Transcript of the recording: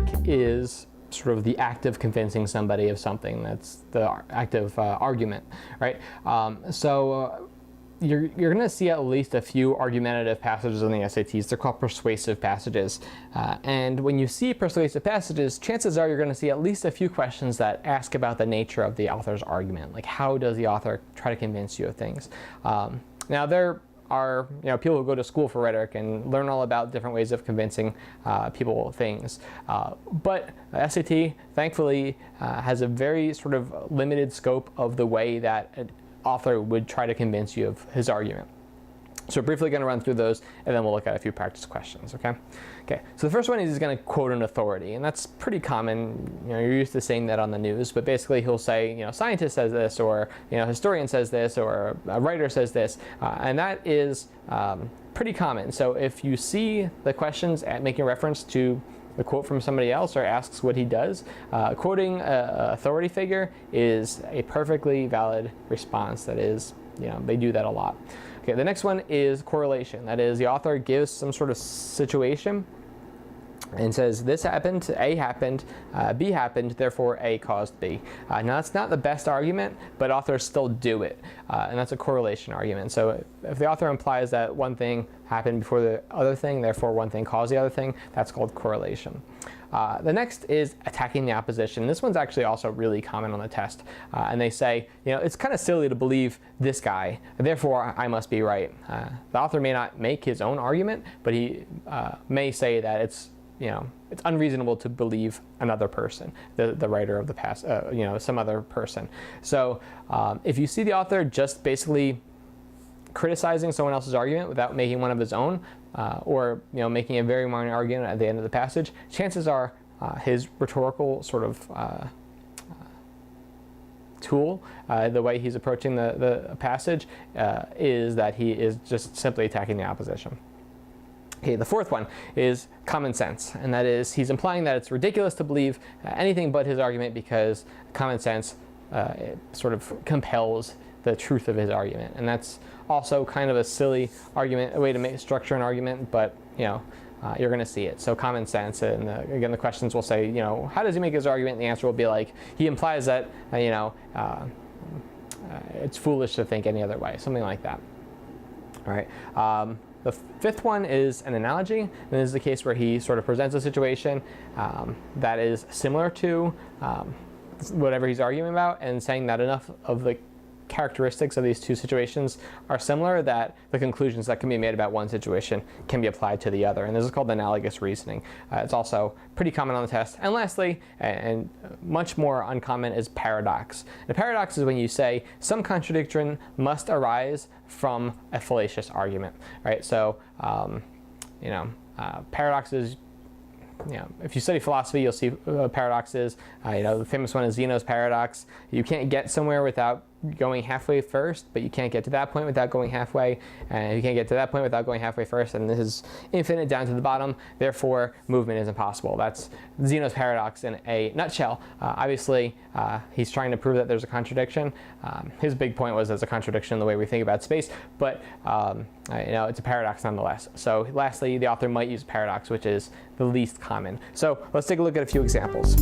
rhetoric is sort of the act of convincing somebody of something. That's the act of argument, right? You're going to see at least a few argumentative passages in the SATs. They're called persuasive passages. And when you see persuasive passages, chances are you're going to see at least a few questions that ask about the nature of the author's argument. Like, how does the author try to convince you of things? Now, there are people who go to school for rhetoric and learn all about different ways of convincing people things. But SAT, thankfully, has a very sort of limited scope of the way that an author would try to convince you of his argument. So we're briefly going to run through those, and then we'll look at a few practice questions, okay? Okay, so the first one is he's going to quote an authority, and that's pretty common. You're used to seeing that on the news, but basically he'll say, scientist says this, or, historian says this, or a writer says this, and that is pretty common. So if you see the questions making reference to the quote from somebody else or asks what he does, quoting an authority figure is a perfectly valid response. That is, they do that a lot. Okay, the next one is correlation. That is, the author gives some sort of situation and says, this happened, A happened, B happened, therefore A caused B. Now that's not the best argument, but authors still do it, and that's a correlation argument. So if the author implies that one thing happened before the other thing, therefore one thing caused the other thing, that's called correlation. The next is attacking the opposition. This one's actually also really common on the test, and they say, it's kind of silly to believe this guy, therefore I must be right. The author may not make his own argument, but he may say that it's unreasonable to believe another person, the writer of the past, some other person. So if you see the author just basically criticizing someone else's argument without making one of his own, or making a very minor argument at the end of the passage, chances are his rhetorical sort of tool, the way he's approaching the passage, is that he is just simply attacking the opposition. Okay, the fourth one is common sense, and that is he's implying that it's ridiculous to believe anything but his argument because common sense sort of compels the truth of his argument. And that's also kind of a silly argument, a way to structure an argument, but you're going to see it. So common sense, and again the questions will say, how does he make his argument? And the answer will be like, he implies that it's foolish to think any other way, something like that. All right. The fifth one is an analogy, and this is the case where he sort of presents a situation that is similar to whatever he's arguing about, and saying that enough of the characteristics of these two situations are similar that the conclusions that can be made about one situation can be applied to the other. And this is called analogous reasoning. It's also pretty common on the test. And lastly, and much more uncommon, is paradox. And a paradox is when you say some contradiction must arise from a fallacious argument, right? So, paradoxes, if you study philosophy, you'll see paradoxes. The famous one is Zeno's paradox. You can't get somewhere without going halfway first, but you can't get to that point without going halfway, and you can't get to that point without going halfway first, and this is infinite down to the bottom, therefore movement is impossible. That's Zeno's paradox in a nutshell. Obviously, he's trying to prove that there's a contradiction. His big point was there's a contradiction in the way we think about space, but it's a paradox nonetheless. So lastly, the author might use paradox, which is the least common. So let's take a look at a few examples.